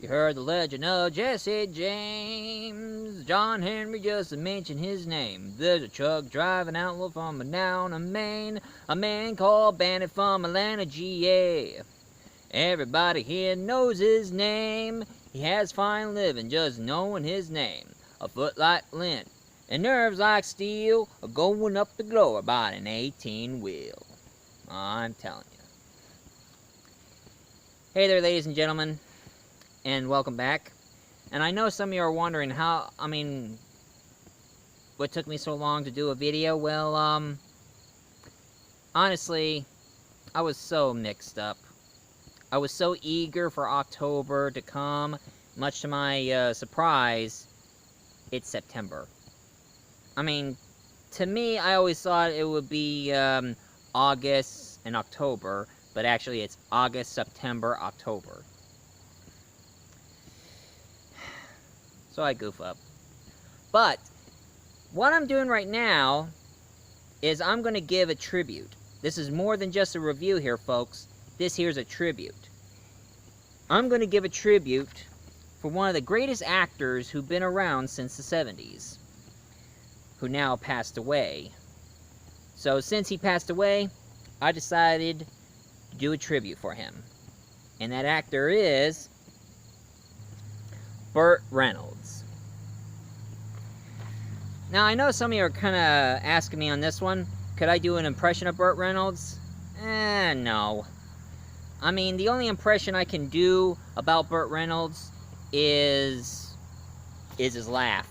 You heard the legend of Jesse James. John Henry just mentioned his name. There's a truck driving outlaw from down in Maine. A man called Bandit from Atlanta, GA. Everybody here knows his name. He has fine living just knowing his name. A foot like lint and nerves like steel, going up the glory by an 18-wheel. I'm telling you. Hey there, ladies and gentlemen, and welcome back. And I know some of you are wondering what took me so long to do a video? Well, honestly, I was so mixed up. I was so eager for October to come. Much to my surprise, it's September. I mean, to me, I always thought it would be August and October, but actually it's August, September, October. So I goof up. But what I'm doing right now is I'm going to give a tribute. This is more than just a review here, folks. This here's a tribute. I'm going to give a tribute for one of the greatest actors who've been around since the 70s, who now passed away. So since he passed away, I decided to do a tribute for him. And that actor is Burt Reynolds. Now, I know some of you are kind of asking me on this one, could I do an impression of Burt Reynolds? No. I mean, the only impression I can do about Burt Reynolds is his laugh.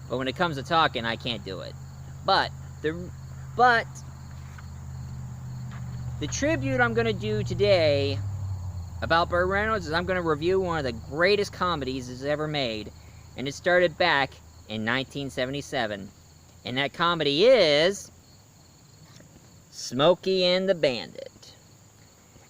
But when it comes to talking, I can't do it. But the tribute I'm going to do today about Burt Reynolds is I'm going to review one of the greatest comedies he's ever made. And it started back in 1977. And that comedy is Smokey and the Bandit.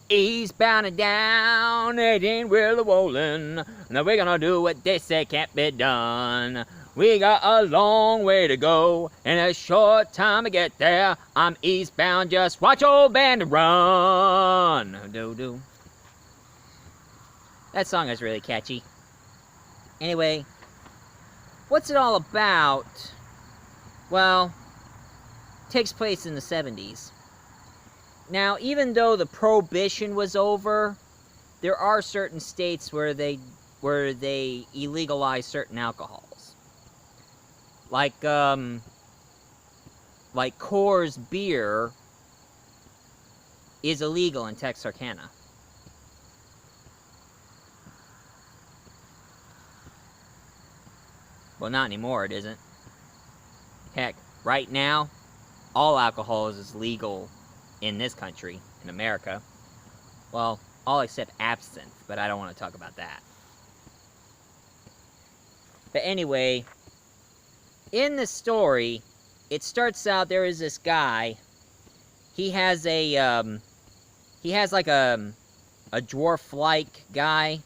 Eastbound and down, 18-wheeler rolling. Now we're gonna do what they say can't be done. We got a long way to go, and a short time to get there. I'm eastbound, just watch old Bandit run. Do-do. That song is really catchy. Anyway, what's it all about? Well, it takes place in the 70s. Now, even though the Prohibition was over, there are certain states where they illegalize certain alcohols. Like Coors beer is illegal in Texarkana. Well, not anymore, it isn't. Heck, right now, all alcohol is legal in this country, in America. Well, all except absinthe, but I don't want to talk about that. But anyway, in the story, it starts out, there is this guy. He has like a dwarf-like guy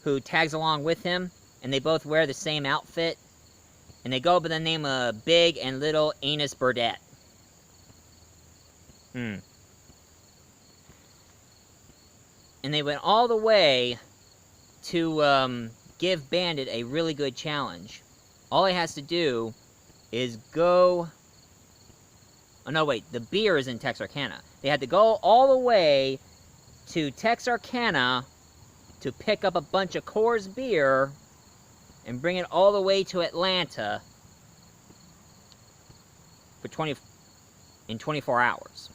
who tags along with him, and they both wear the same outfit. And they go by the name of Big and Little Anus Burdette. And they went all the way to give Bandit a really good challenge. All he has to do is go... Oh, no, wait. The beer is in Texarkana. They had to go all the way to Texarkana to pick up a bunch of Coors beer and bring it all the way to Atlanta for 24 hours.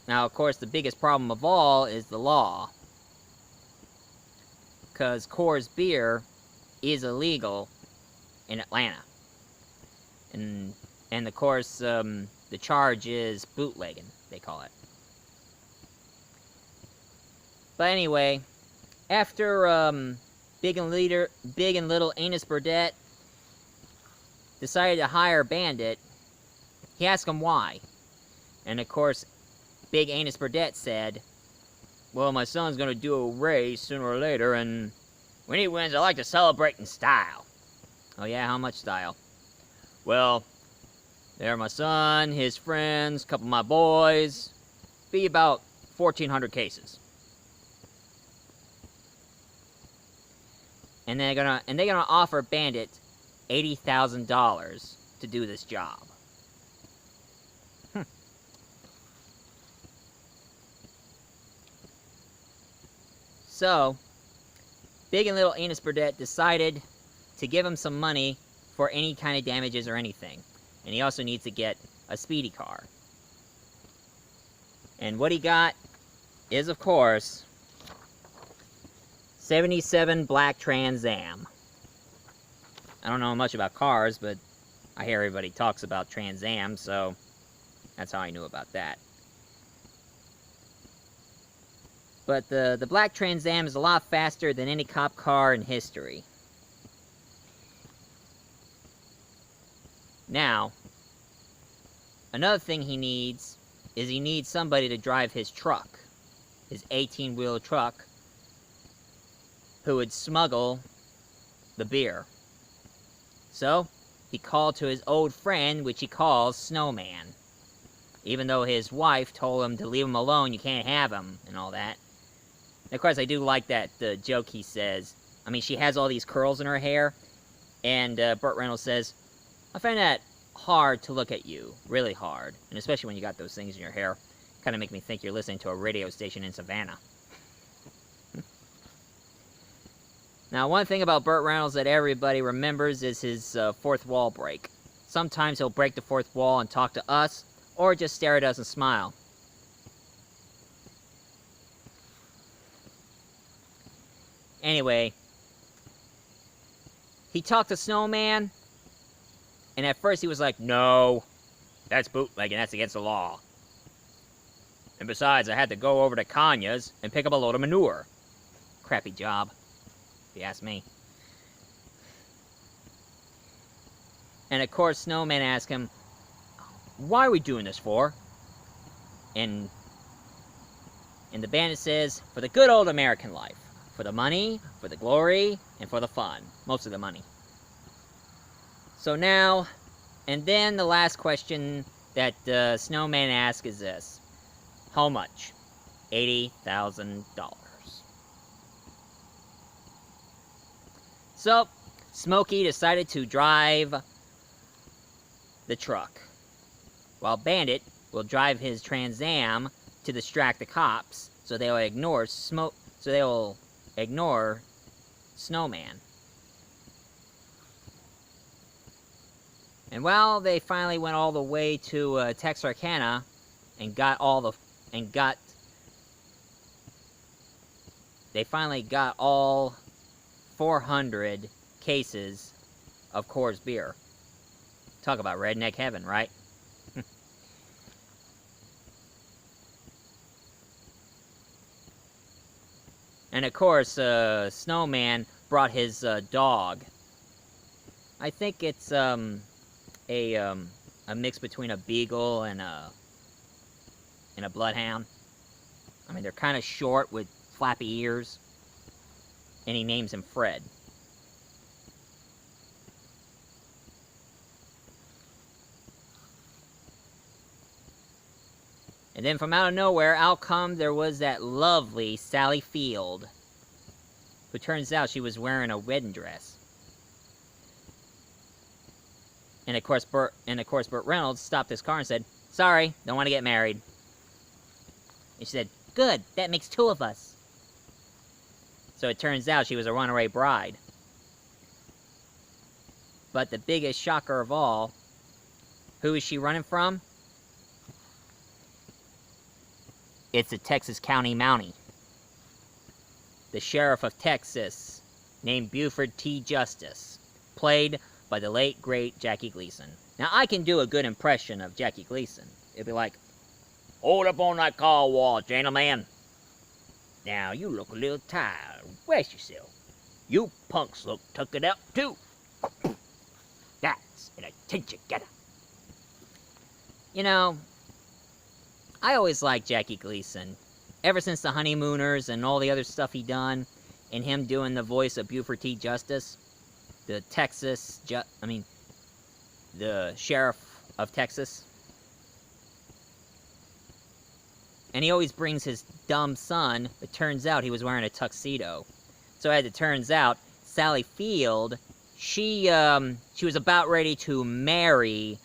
Now, of course, the biggest problem of all is the law. Because Coors beer is illegal in Atlanta. And of course, the charge is bootlegging, they call it. But anyway, after Big and Little Anus Burdette decided to hire Bandit, he asked him why. And of course, Big Anus Burdette said, well, my son's going to do a race sooner or later, and When he wins, I like to celebrate in style. Oh yeah, how much style? Well, there my son, his friends, a couple of my boys. Be about 1,400 cases. And they're gonna offer Bandit $80,000 to do this job. So, Big and Little Anus Burdett decided to give him some money for any kind of damages or anything. And he also needs to get a speedy car. And what he got is, of course, 77 black Trans Am. I don't know much about cars, but I hear everybody talks about Trans Am, so that's how I knew about that. But the black Trans Am is a lot faster than any cop car in history. Now, another thing he needs is he needs somebody to drive his truck, his 18-wheel truck, who would smuggle the beer. So, he called to his old friend, which he calls Snowman. Even though his wife told him to leave him alone, you can't have him, and all that. And of course, I do like that joke he says. I mean, she has all these curls in her hair, and Burt Reynolds says, I find that hard to look at you. Really hard. And especially when you got those things in your hair. Kind of make me think you're listening to a radio station in Savannah. Now, one thing about Burt Reynolds that everybody remembers is his fourth wall break. Sometimes he'll break the fourth wall and talk to us, or just stare at us and smile. Anyway, he talked to Snowman, and at first he was like, no, that's bootlegging, that's against the law. And besides, I had to go over to Kanya's and pick up a load of manure. Crappy job, if you ask me. And of course, Snowman asked him, why are we doing this for? And the Bandit says, for the good old American life. For the money, for the glory, and for the fun. Most of the money. So now, and then the last question that Snowman asked is this. How much? $80,000. So, Smokey decided to drive the truck, while Bandit will drive his Trans Am to distract the cops, so they'll ignore ignore Snowman. And while they finally went all the way to Texarkana they finally got all 400 cases of Coors beer. Talk about redneck heaven, right? And of course, Snowman brought his dog. I think it's a mix between a beagle and a bloodhound. I mean, they're kind of short with flappy ears. And he names him Fred. And then from out of nowhere, out come there was that lovely Sally Field, who turns out she was wearing a wedding dress. And of course, Burt Reynolds stopped his car and said, "Sorry, don't want to get married." And she said, "Good, that makes two of us." So it turns out she was a runaway bride. But the biggest shocker of all, who is she running from? It's the Texas County Mountie. The Sheriff of Texas, named Buford T. Justice, played by the late, great Jackie Gleason. Now, I can do a good impression of Jackie Gleason. It'd be like, "Hold up on that car wall, gentlemen. Now, you look a little tired. Rest yourself. You punks look tuckered up, too. That's an attention getter." You know, I always liked Jackie Gleason. Ever since The Honeymooners and all the other stuff he done, and him doing the voice of Buford T. Justice, the the sheriff of Texas. And he always brings his dumb son, but turns out he was wearing a tuxedo. So as it turns out, Sally Field, she was about ready to marry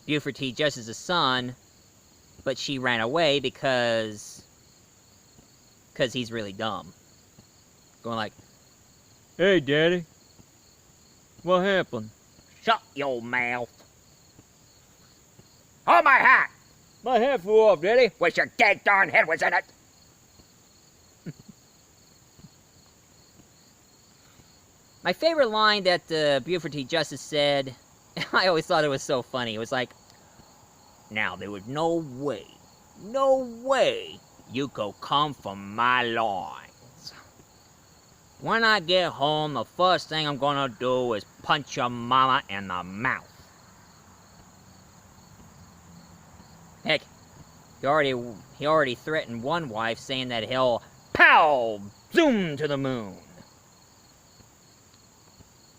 Buford T. Justice's son, but she ran away because he's really dumb. Going like, "Hey, Daddy, what happened?" Shut your mouth. Oh, my hat! My hat flew off, Daddy. Wish your dead darn head was in it. My favorite line that Buford T. Justice said, I always thought it was so funny. It was like, "Now, there was no way you could come from my lines. When I get home, the first thing I'm gonna do is punch your mama in the mouth." Heck, he already threatened one wife, saying that he'll pow zoom to the moon.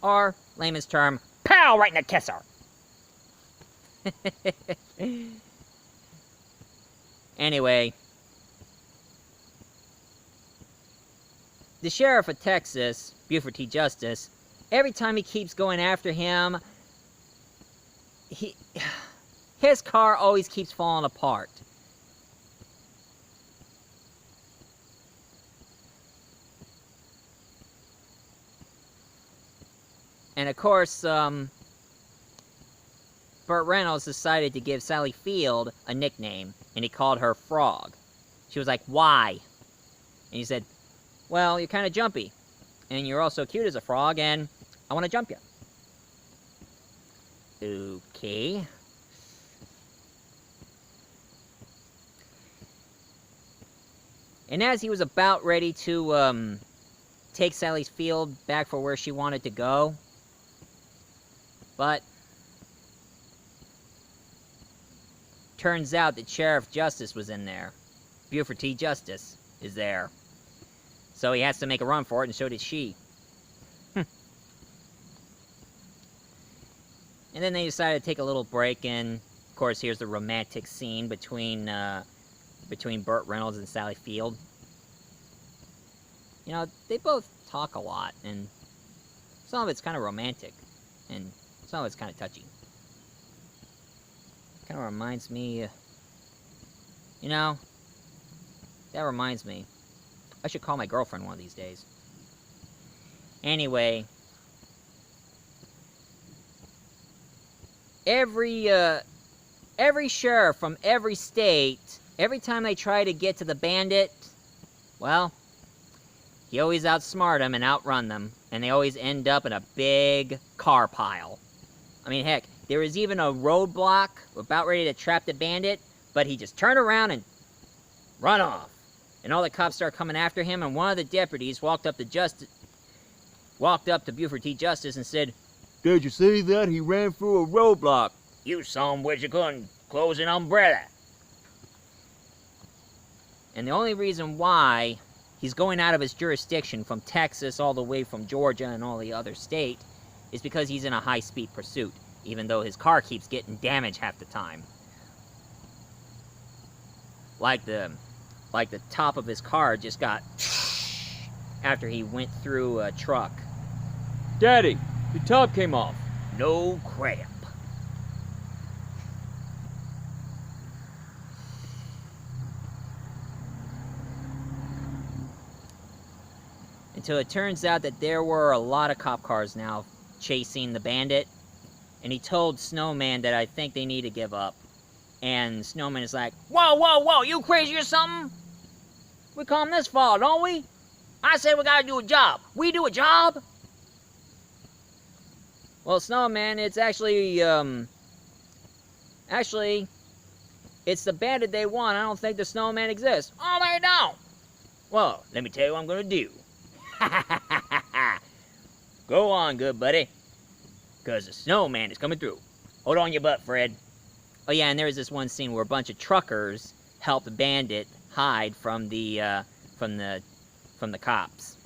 Or, layman's term, Pow right in the kisser. Anyway, the sheriff of Texas, Buford T. Justice, every time he keeps going after him, his car always keeps falling apart. And of course, Burt Reynolds decided to give Sally Field a nickname, and he called her Frog. She was like, "Why?" And he said, "Well, you're kind of jumpy, and you're also cute as a frog, and I want to jump you." Okay. And as he was about ready to take Sally Field back for where she wanted to go, but turns out that Sheriff Justice was in there. Buford T. Justice is there. So he has to make a run for it, and so did she. And then they decided to take a little break, and of course here's the romantic scene between Burt Reynolds and Sally Field. You know, they both talk a lot, and some of it's kind of romantic, and some of it's kind of touchy. Kind of reminds me, you know, that reminds me. I should call my girlfriend one of these days. Anyway, every sheriff from every state, every time they try to get to the Bandit, well, he always outsmart them and outrun them, and they always end up in a big car pile. I mean, heck, there was even a roadblock about ready to trap the Bandit, but he just turned around and run off. And all the cops started coming after him, and one of the deputies walked up to Buford T. Justice and said, "Did you see that? He ran through a roadblock." You some bitch, you couldn't close an umbrella. And the only reason why he's going out of his jurisdiction from Texas all the way from Georgia and all the other state is because he's in a high-speed pursuit, even though his car keeps getting damaged half the time. Like the top of his car just got after he went through a truck. "Daddy, the top came off." No crap. Until it turns out that there were a lot of cop cars now chasing the Bandit, and he told Snowman that I think they need to give up. And Snowman is like, Whoa, you crazy or something? We come this far, don't we? I said we gotta do a job. We do a job? "Well, Snowman, it's actually, it's the Bandit they want. I don't think the Snowman exists." Oh, they don't. Well, let me tell you what I'm gonna do. Go on, good buddy. Because the Snowman is coming through. Hold on your butt, Fred. Oh yeah, and there was this one scene where a bunch of truckers helped the Bandit hide from the cops.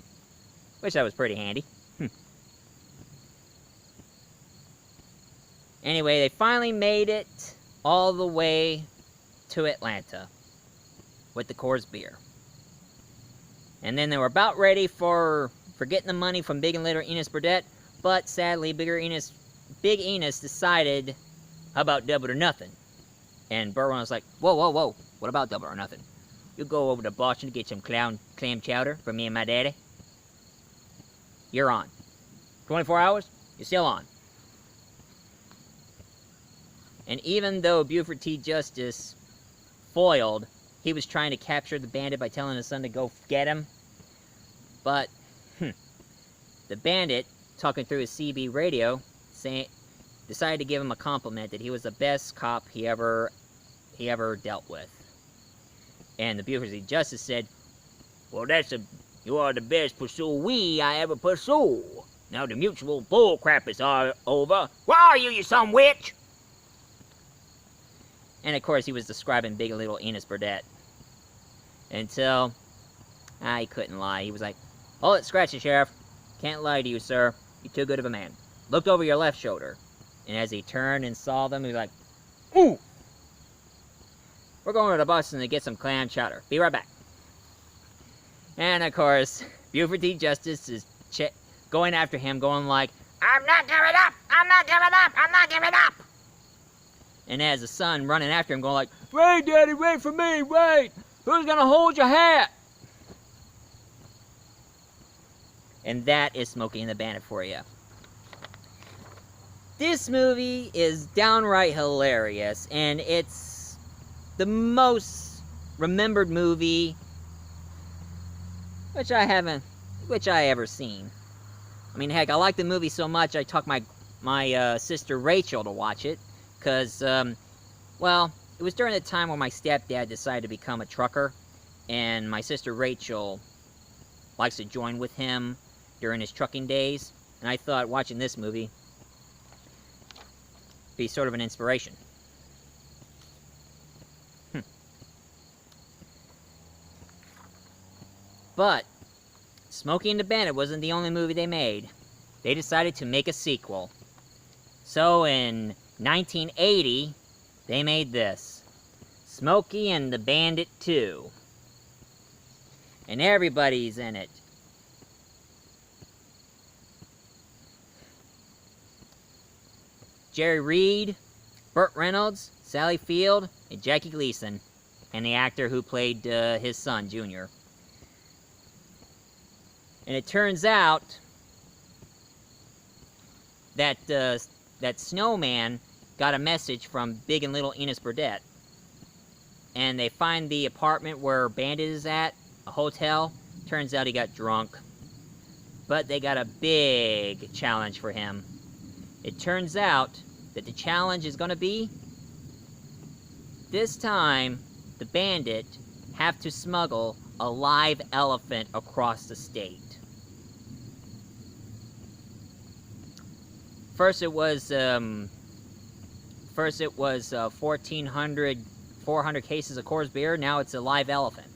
Which that was pretty handy. Anyway, they finally made it all the way to Atlanta with the Coors beer. And then they were about ready for getting the money from Big and Little Enos Burdett, but sadly, Big Enos decided, how about double or nothing? And Burt was like, whoa, whoa, whoa, what about double or nothing? You go over to Boston to get some clam chowder for me and my daddy. You're on. 24 hours, you're still on. And even though Buford T. Justice foiled, he was trying to capture the bandit by telling his son to go get him. But, the bandit, talking through his CB radio, decided to give him a compliment that he was the best cop he ever dealt with. And the Buford T. Justice said, well, you are the best pursuee I ever pursue. Now the mutual bull crap is all over. Where are you, you some witch? And of course, he was describing Big and Little Enos Burdett. Until, he couldn't lie. He was like, hold it, scratch it, Sheriff. Can't lie to you, sir. You're too good of a man. Looked over your left shoulder. And as he turned and saw them, he was like, ooh! We're going to the Boston to get some clam chowder. Be right back. And of course, Buford T. Justice is going after him, going like, I'm not giving up! I'm not giving up! I'm not giving up! And as the son running after him, going like, wait, Daddy, wait for me, wait! Who's gonna hold your hat? And that is Smokey and the Bandit for you. This movie is downright hilarious, and it's the most remembered movie which I ever seen. I mean, heck, I like the movie so much I took my sister Rachel to watch it. Because, well, it was during the time when my stepdad decided to become a trucker, and my sister Rachel likes to join with him during his trucking days, and I thought watching this movie would be sort of an inspiration. But Smokey and the Bandit wasn't the only movie they made. They decided to make a sequel. So in 1980, they made this, Smokey and the Bandit 2. And everybody's in it. Jerry Reed, Burt Reynolds, Sally Field, and Jackie Gleason, and the actor who played his son, Junior. And it turns out that that Snowman got a message from Big and Little Enos Burdett. And they find the apartment where Bandit is at, a hotel. Turns out he got drunk. But they got a big challenge for him. It turns out that the challenge is going to be, this time, the Bandit have to smuggle a live elephant across the state. First it was 400 cases of Coors beer. Now it's a live elephant.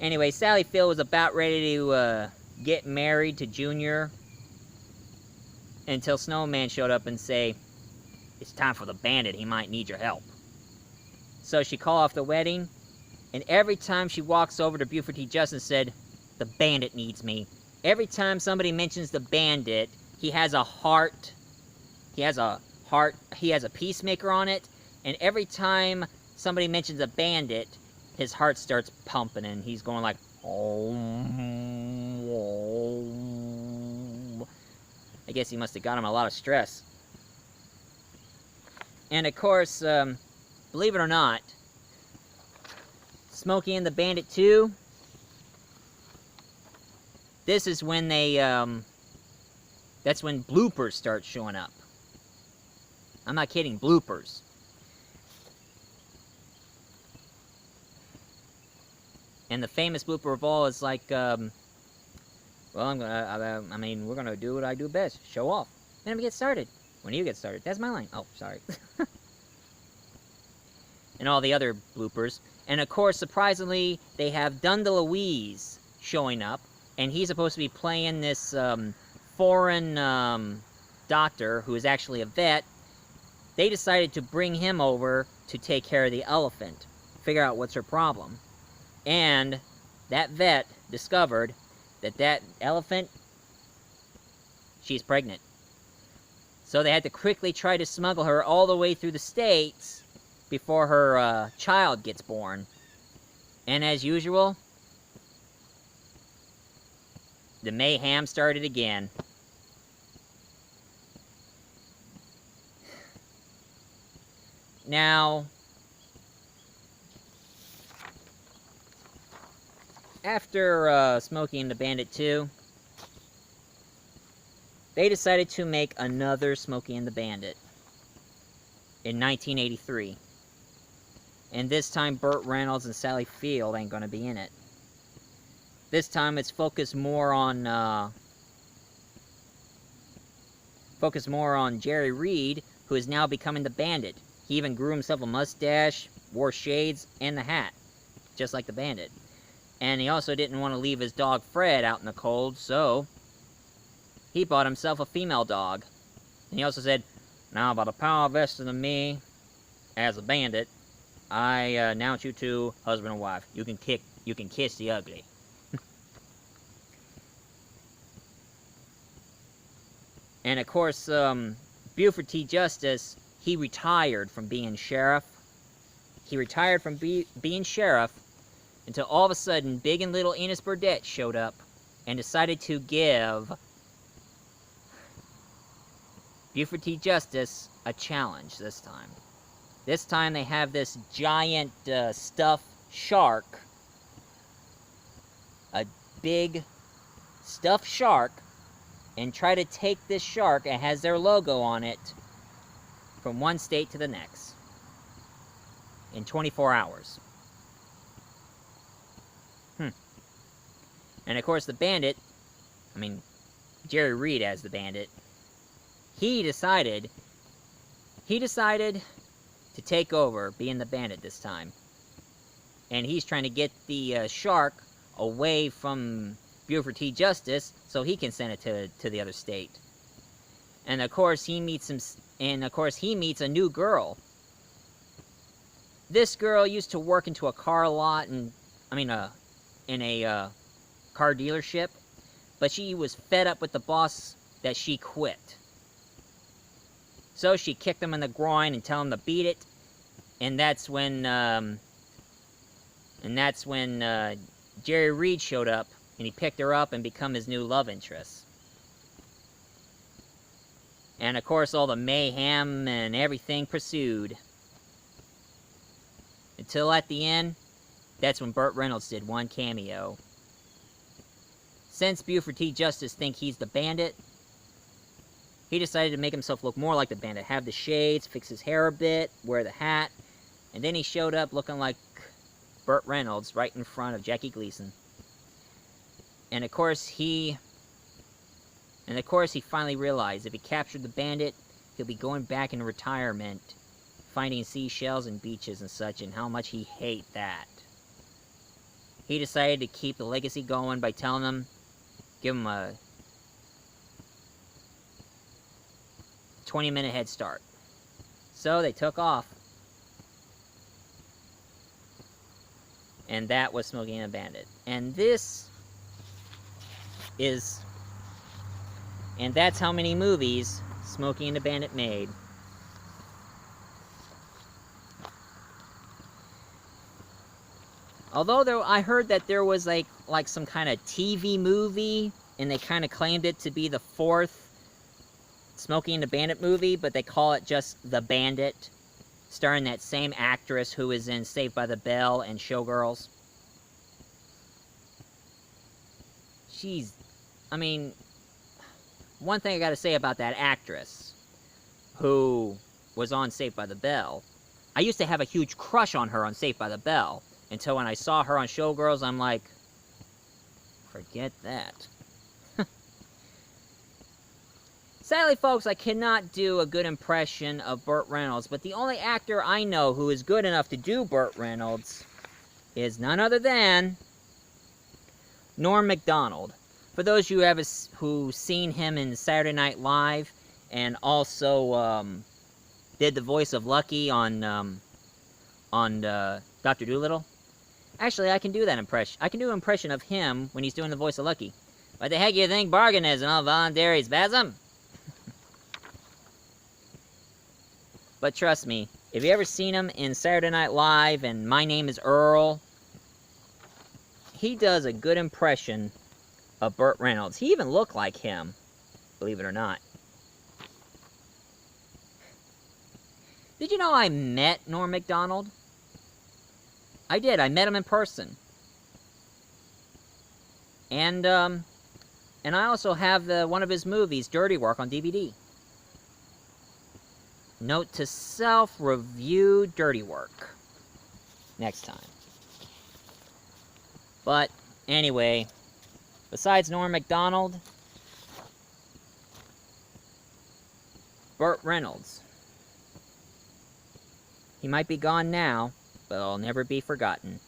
Anyway, Sally Field was about ready to get married to Junior until Snowman showed up and say, it's time for the Bandit. He might need your help. So she called off the wedding. And every time she walks over to Buford T. Justice said, the Bandit needs me. Every time somebody mentions the Bandit, he has a heart. He has a peacemaker on it. And every time somebody mentions a Bandit, his heart starts pumping and he's going like, oh. I guess he must have got him a lot of stress. And of course, believe it or not, Smokey and the Bandit 2, this is when they, that's when bloopers start showing up. I'm not kidding, bloopers. And the famous blooper of all is like, well, we're gonna do what I do best, show off. Then we get started. When do you get started? That's my line. Oh, sorry. and all the other bloopers. And of course, surprisingly, they have Dunda Louise showing up, and he's supposed to be playing this foreign doctor who is actually a vet. They decided to bring him over to take care of the elephant, figure out what's her problem. And that vet discovered that that elephant, she's pregnant. So they had to quickly try to smuggle her all the way through the States before her child gets born. And as usual, the mayhem started again. Now, after Smokey and the Bandit 2, they decided to make another Smokey and the Bandit in 1983. And this time, Burt Reynolds and Sally Field ain't gonna be in it. This time, it's focused more on Jerry Reed, who is now becoming the Bandit. He even grew himself a mustache, wore shades, and the hat, just like the Bandit. And he also didn't want to leave his dog Fred out in the cold, so he bought himself a female dog. And he also said, "Now, by the power vested in me as a bandit, I announce you to husband and wife. You can kiss the ugly." And of course, Buford T. Justice, he retired from being sheriff. He retired from being sheriff until all of a sudden, Big and Little Enos Burdett showed up and decided to give Buford T. Justice a challenge this time. This time they have this giant stuffed shark. A big stuffed shark. And try to take this shark, it has their logo on it, from one state to the next. In 24 hours. And of course the Bandit, Jerry Reed as the Bandit, he decided to take over being the Bandit this time. And he's trying to get the shark away from Buford T. Justice so he can send it to the other state. And of course he meets a new girl. This girl used to work into a car lot in a car dealership, but she was fed up with the boss that she quit. So she kicked him in the groin and told him to beat it, and that's when Jerry Reed showed up, and he picked her up and become his new love interest. And of course all the mayhem and everything pursued. Until at the end, that's when Burt Reynolds did one cameo. Since Buford T. Justice thinks he's the Bandit, he decided to make himself look more like the Bandit. Have the shades, fix his hair a bit, wear the hat, and then he showed up looking like Burt Reynolds right in front of Jackie Gleason. And of course he finally realized if he captured the Bandit, he'll be going back into retirement, finding seashells and beaches and such, and how much he hates that. He decided to keep the legacy going by telling them, give him a 20-minute head start. So they took off. And that was Smokey and the Bandit. And that's how many movies Smokey and the Bandit made. Although I heard that there was like some kind of TV movie, and they kind of claimed it to be the fourth Smokey and the Bandit movie, but they call it just The Bandit, starring that same actress who was in Saved by the Bell and Showgirls. One thing I gotta say about that actress who was on Saved by the Bell, I used to have a huge crush on her on Saved by the Bell, until when I saw her on Showgirls, I'm like, forget that. Sadly, folks, I cannot do a good impression of Burt Reynolds, but the only actor I know who is good enough to do Burt Reynolds is none other than Norm Macdonald. For those of you who've seen him in Saturday Night Live, and also did the voice of Lucky on Dr. Dolittle. Actually, I can do that impression. I can do an impression of him when he's doing the voice of Lucky. What the heck do you think bargain is, an all voluntary spasm? But trust me, if you ever seen him in Saturday Night Live and My Name is Earl, he does a good impression of Burt Reynolds. He even looked like him, believe it or not. Did you know I met Norm Macdonald? I did. I met him in person. And I also have one of his movies, Dirty Work, on DVD. Note to self, review Dirty Work next time. But anyway, besides Norm Macdonald, Burt Reynolds. He might be gone now, but I'll never be forgotten.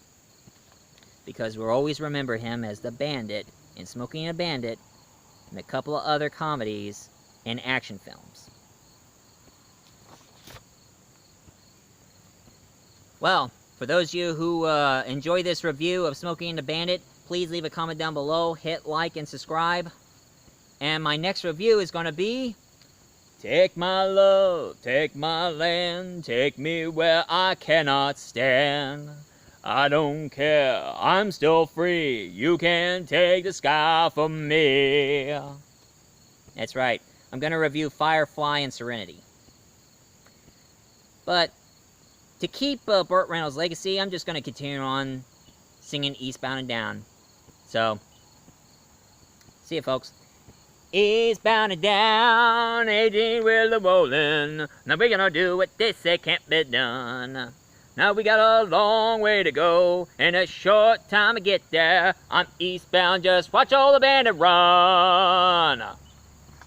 Because we'll always remember him as the Bandit in Smokey and a Bandit and a couple of other comedies and action films. Well, for those of you who enjoy this review of Smokey and the Bandit, please leave a comment down below, hit like and subscribe. And my next review is going to be Take my love, take my land, take me where I cannot stand. I don't care, I'm still free, you can take the sky from me. That's right, I'm going to review Firefly and Serenity. But to keep Burt Reynolds' legacy, I'm just going to continue on singing Eastbound and Down. So, see you folks. Eastbound and down, 18 wheeler rolling. Now we're gonna do what they say can't be done. Now we got a long way to go, and a short time to get there. I'm eastbound, just watch all the bandit run.